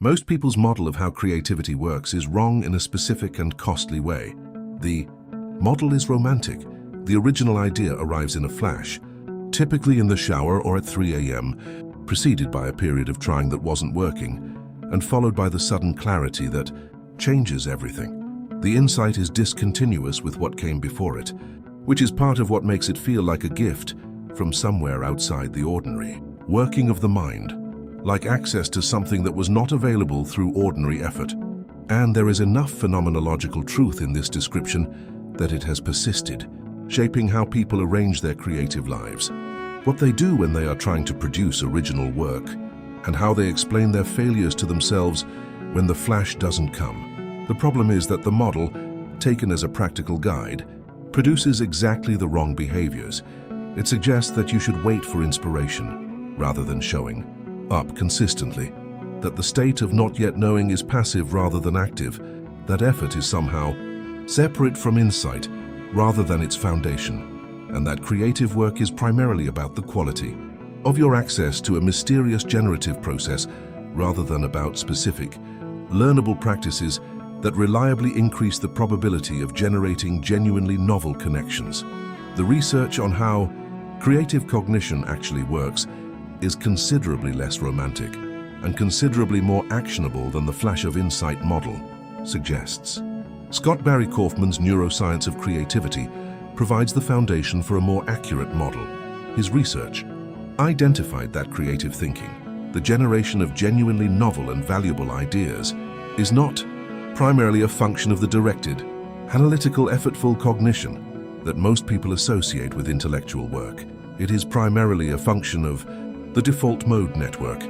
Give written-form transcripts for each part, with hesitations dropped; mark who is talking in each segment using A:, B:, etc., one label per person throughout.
A: Most people's model of how creativity works is wrong in a specific and costly way. The model is romantic. The original idea arrives in a flash, typically in the shower or at 3 a.m., preceded by a period of trying that wasn't working, and followed by the sudden clarity that changes everything. The insight is discontinuous with what came before it, which is part of what makes it feel like a gift from somewhere outside the ordinary. Working of the mind, like access to something that was not available through ordinary effort. And there is enough phenomenological truth in this description that it has persisted, shaping how people arrange their creative lives, what they do when they are trying to produce original work, and how they explain their failures to themselves when the flash doesn't come. The problem is that the model, taken as a practical guide, produces exactly the wrong behaviors. It suggests that you should wait for inspiration, rather than showing up consistently, that the state of not yet knowing is passive rather than active, that effort is somehow separate from insight rather than its foundation, and that creative work is primarily about the quality of your access to a mysterious generative process rather than about specific, learnable practices that reliably increase the probability of generating genuinely novel connections. The research on how creative cognition actually works is considerably less romantic and considerably more actionable than the flash of insight model suggests. Barry Kaufman's neuroscience of creativity provides the foundation for a more accurate model. His research identified that creative thinking, the generation of genuinely novel and valuable ideas, is not primarily a function of the directed, analytical, effortful cognition that most people associate with intellectual work. It is primarily a function of the default mode network,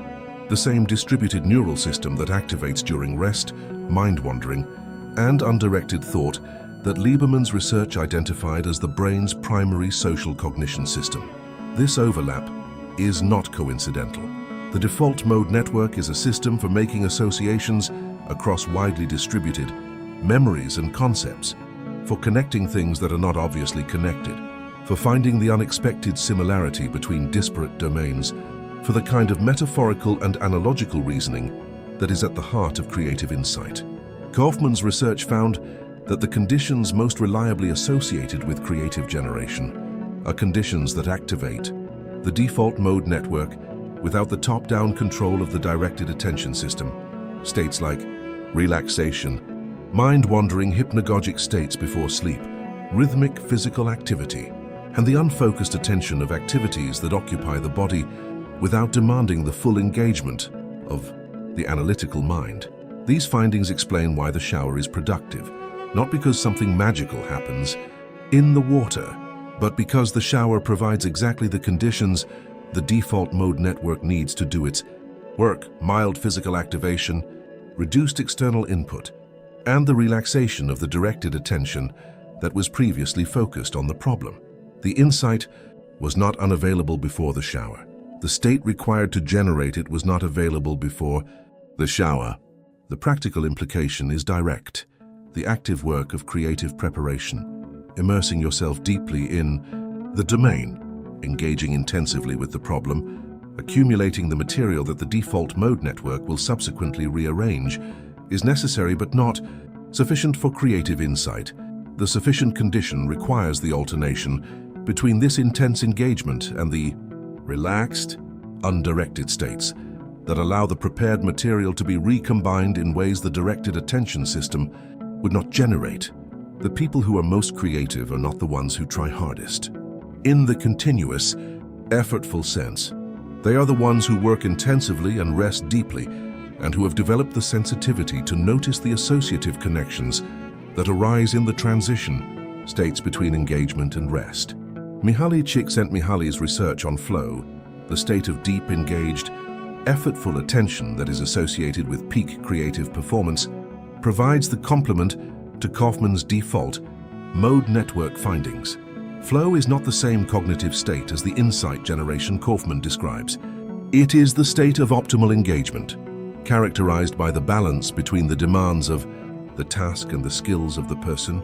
A: the same distributed neural system that activates during rest, mind-wandering, and undirected thought that Lieberman's research identified as the brain's primary social cognition system. This overlap is not coincidental. The default mode network is a system for making associations across widely distributed memories and concepts, for connecting things that are not obviously connected, for finding the unexpected similarity between disparate domains, for the kind of metaphorical and analogical reasoning that is at the heart of creative insight. Kaufman's research found that the conditions most reliably associated with creative generation are conditions that activate the default mode network without the top-down control of the directed attention system. States like relaxation, mind-wandering hypnagogic states before sleep, rhythmic physical activity, and the unfocused attention of activities that occupy the body without demanding the full engagement of the analytical mind. These findings explain why the shower is productive, not because something magical happens in the water, but because the shower provides exactly the conditions the default mode network needs to do its work: mild physical activation, reduced external input, and the relaxation of the directed attention that was previously focused on the problem. The insight was not unavailable before the shower. The state required to generate it was not available before the shower. The practical implication is direct. The active work of creative preparation, immersing yourself deeply in the domain, engaging intensively with the problem, accumulating the material that the default mode network will subsequently rearrange, is necessary but not sufficient for creative insight. The sufficient condition requires the alternation between this intense engagement and the relaxed, undirected states that allow the prepared material to be recombined in ways the directed attention system would not generate. The people who are most creative are not the ones who try hardest. In the continuous, effortful sense, they are the ones who work intensively and rest deeply, and who have developed the sensitivity to notice the associative connections that arise in the transition states between engagement and rest. Mihaly Csikszentmihalyi's research on flow, the state of deep, engaged, effortful attention that is associated with peak creative performance, provides the complement to Kaufman's default mode network findings. Flow is not the same cognitive state as the insight generation Kaufman describes. It is the state of optimal engagement, characterized by the balance between the demands of the task and the skills of the person,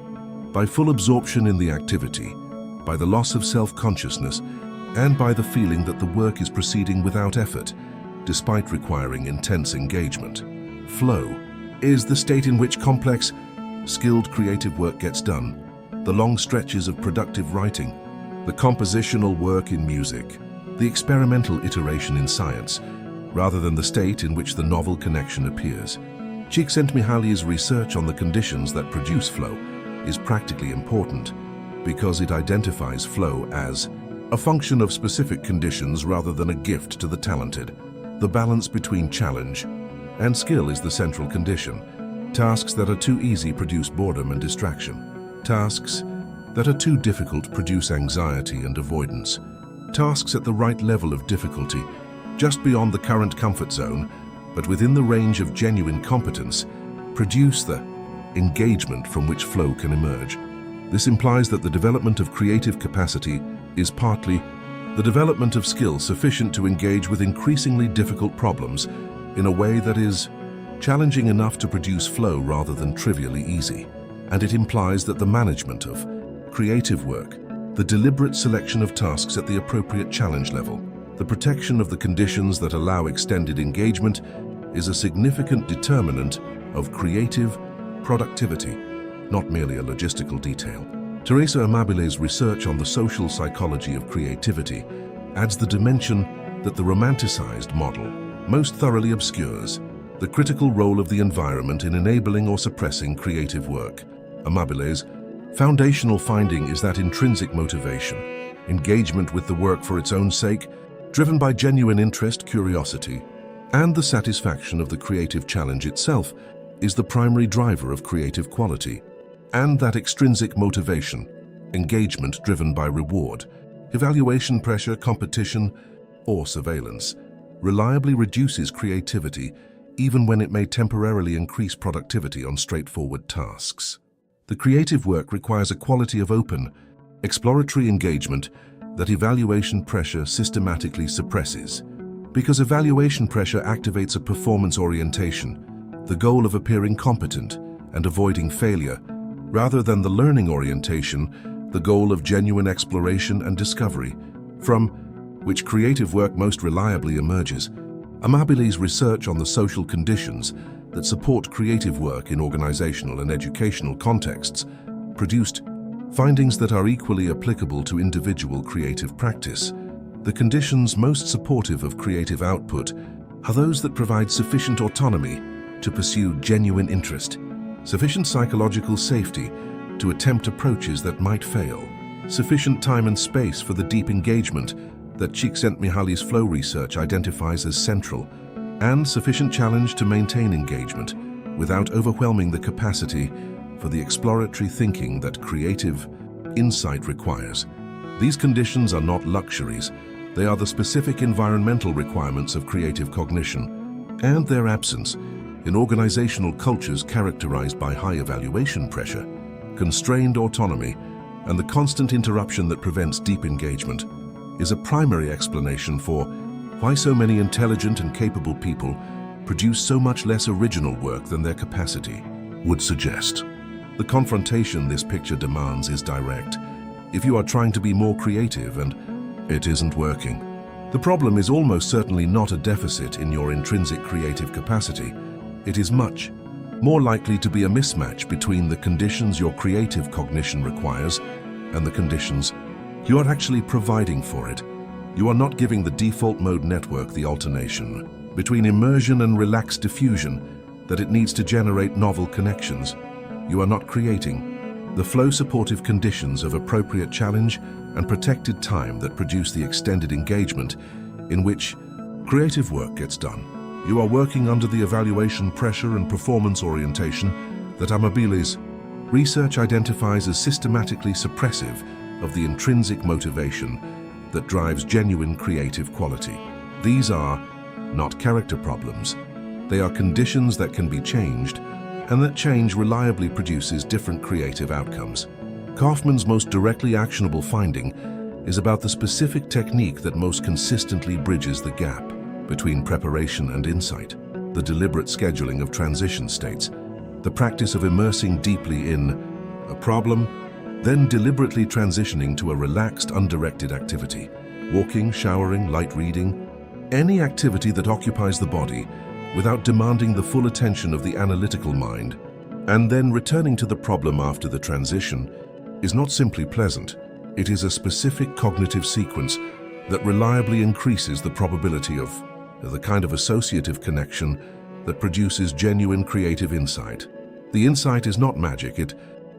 A: by full absorption in the activity, by the loss of self-consciousness, and by the feeling that the work is proceeding without effort, despite requiring intense engagement. Flow is the state in which complex, skilled creative work gets done, the long stretches of productive writing, the compositional work in music, the experimental iteration in science, rather than the state in which the novel connection appears. Csikszentmihalyi's research on the conditions that produce flow is practically important because it identifies flow as a function of specific conditions rather than a gift to the talented. The balance between challenge and skill is the central condition. Tasks that are too easy produce boredom and distraction. Tasks that are too difficult produce anxiety and avoidance. Tasks at the right level of difficulty, just beyond the current comfort zone, but within the range of genuine competence, produce the engagement from which flow can emerge. This implies that the development of creative capacity is partly the development of skill sufficient to engage with increasingly difficult problems in a way that is challenging enough to produce flow rather than trivially easy. And it implies that the management of creative work, the deliberate selection of tasks at the appropriate challenge level, the protection of the conditions that allow extended engagement is a significant determinant of creative productivity, not merely a logistical detail. Teresa Amabile's research on the social psychology of creativity adds the dimension that the romanticized model most thoroughly obscures: the critical role of the environment in enabling or suppressing creative work. Amabile's foundational finding is that intrinsic motivation, engagement with the work for its own sake, driven by genuine interest, curiosity, and the satisfaction of the creative challenge itself, is the primary driver of creative quality. And that extrinsic motivation, engagement driven by reward, evaluation pressure, competition, or surveillance, reliably reduces creativity even when it may temporarily increase productivity on straightforward tasks. The creative work requires a quality of open, exploratory engagement that evaluation pressure systematically suppresses. Because evaluation pressure activates a performance orientation, the goal of appearing competent and avoiding failure, rather than the learning orientation, the goal of genuine exploration and discovery, from which creative work most reliably emerges. Amabile's research on the social conditions that support creative work in organizational and educational contexts produced findings that are equally applicable to individual creative practice. The conditions most supportive of creative output are those that provide sufficient autonomy to pursue genuine interest, sufficient psychological safety to attempt approaches that might fail, sufficient time and space for the deep engagement that Csikszentmihalyi's flow research identifies as central, and sufficient challenge to maintain engagement without overwhelming the capacity for the exploratory thinking that creative insight requires. These conditions are not luxuries, they are the specific environmental requirements of creative cognition, and their absence in organizational cultures characterized by high evaluation pressure, constrained autonomy, and the constant interruption that prevents deep engagement, is a primary explanation for why so many intelligent and capable people produce so much less original work than their capacity would suggest. The confrontation this picture demands is direct. If you are trying to be more creative and it isn't working, the problem is almost certainly not a deficit in your intrinsic creative capacity. It is much more likely to be a mismatch between the conditions your creative cognition requires and the conditions you are actually providing for it. You are not giving the default mode network the alternation between immersion and relaxed diffusion that it needs to generate novel connections. You are not creating the flow-supportive conditions of appropriate challenge and protected time that produce the extended engagement in which creative work gets done. You are working under the evaluation pressure and performance orientation that Amabile's research identifies as systematically suppressive of the intrinsic motivation that drives genuine creative quality. These are not character problems. They are conditions that can be changed, and that change reliably produces different creative outcomes. Kaufman's most directly actionable finding is about the specific technique that most consistently bridges the gap between preparation and insight, the deliberate scheduling of transition states, the practice of immersing deeply in a problem, then deliberately transitioning to a relaxed, undirected activity. Walking, showering, light reading, any activity that occupies the body without demanding the full attention of the analytical mind, and then returning to the problem after the transition, is not simply pleasant. It is a specific cognitive sequence that reliably increases the probability of the kind of associative connection that produces genuine creative insight. The insight is not magic, it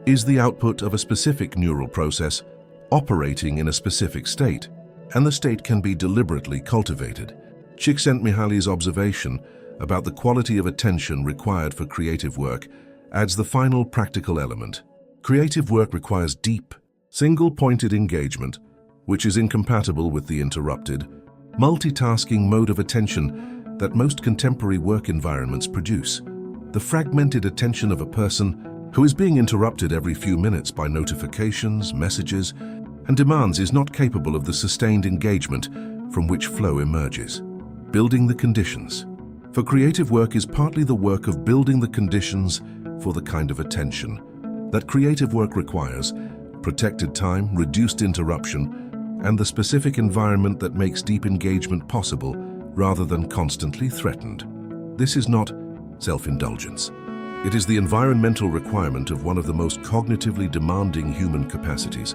A: is the output of a specific neural process operating in a specific state, and the state can be deliberately cultivated. Csikszentmihalyi's observation about the quality of attention required for creative work adds the final practical element. Creative work requires deep, single-pointed engagement, which is incompatible with the interrupted, multitasking mode of attention that most contemporary work environments produce. The fragmented attention of a person who is being interrupted every few minutes by notifications, messages, and demands is not capable of the sustained engagement from which flow emerges. Building the conditions. For creative work is partly the work of building the conditions for the kind of attention that creative work requires: protected time, reduced interruption, and the specific environment that makes deep engagement possible rather than constantly threatened. This is not self-indulgence. It is the environmental requirement of one of the most cognitively demanding human capacities,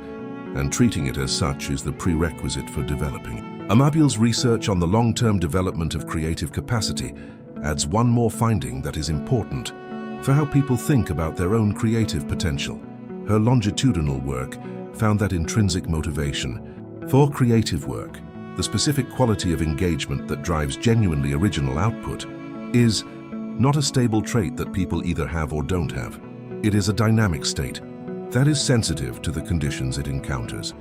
A: and treating it as such is the prerequisite for developing. Amabile's research on the long-term development of creative capacity adds one more finding that is important for how people think about their own creative potential. Her longitudinal work found that intrinsic motivation for creative work, the specific quality of engagement that drives genuinely original output, is not a stable trait that people either have or don't have. It is a dynamic state that is sensitive to the conditions it encounters.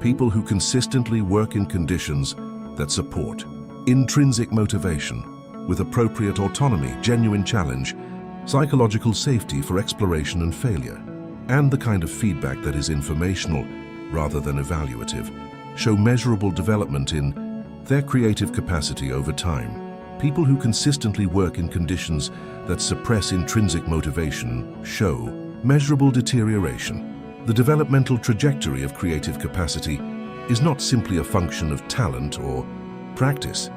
A: People who consistently work in conditions that support intrinsic motivation with appropriate autonomy, genuine challenge, psychological safety for exploration and failure, and the kind of feedback that is informational rather than evaluative, show measurable development in their creative capacity over time. People who consistently work in conditions that suppress intrinsic motivation show measurable deterioration. The developmental trajectory of creative capacity is not simply a function of talent or practice.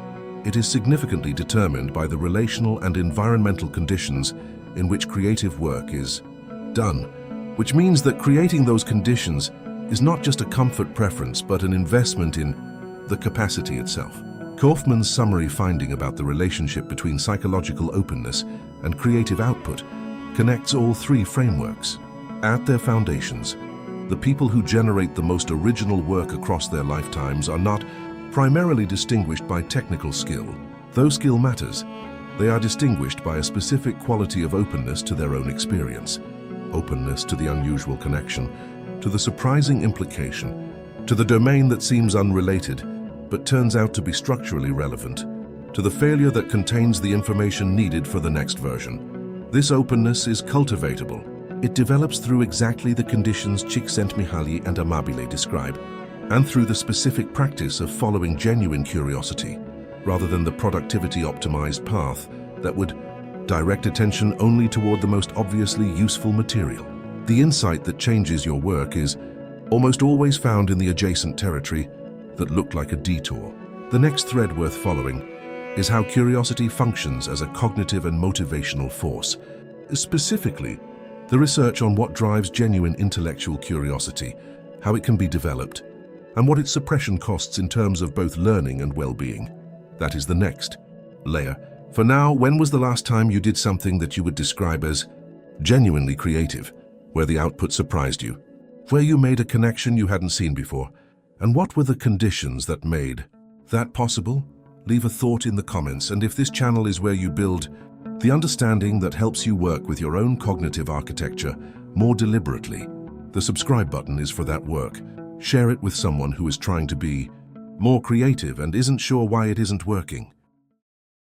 A: It is significantly determined by the relational and environmental conditions in which creative work is done, which means that creating those conditions is not just a comfort preference but an investment in the capacity itself. Kaufman's summary finding about the relationship between psychological openness and creative output connects all three frameworks. At their foundations, the people who generate the most original work across their lifetimes are not primarily distinguished by technical skill. Though skill matters, they are distinguished by a specific quality of openness to their own experience, openness to the unusual connection, to the surprising implication, to the domain that seems unrelated but turns out to be structurally relevant, to the failure that contains the information needed for the next version. This openness is cultivatable. It develops through exactly the conditions Csikszentmihalyi and Amabile describe, and through the specific practice of following genuine curiosity, rather than the productivity-optimized path that would direct attention only toward the most obviously useful material. The insight that changes your work is almost always found in the adjacent territory that looked like a detour. The next thread worth following is how curiosity functions as a cognitive and motivational force. Specifically, the research on what drives genuine intellectual curiosity, how it can be developed, and what its suppression costs in terms of both learning and well-being. That is the next layer. For now, when was the last time you did something that you would describe as genuinely creative, where the output surprised you, where you made a connection you hadn't seen before? And what were the conditions that made that possible? Leave a thought in the comments, and if this channel is where you build the understanding that helps you work with your own cognitive architecture more deliberately, the subscribe button is for that work. Share it with someone who is trying to be more creative and isn't sure why it isn't working.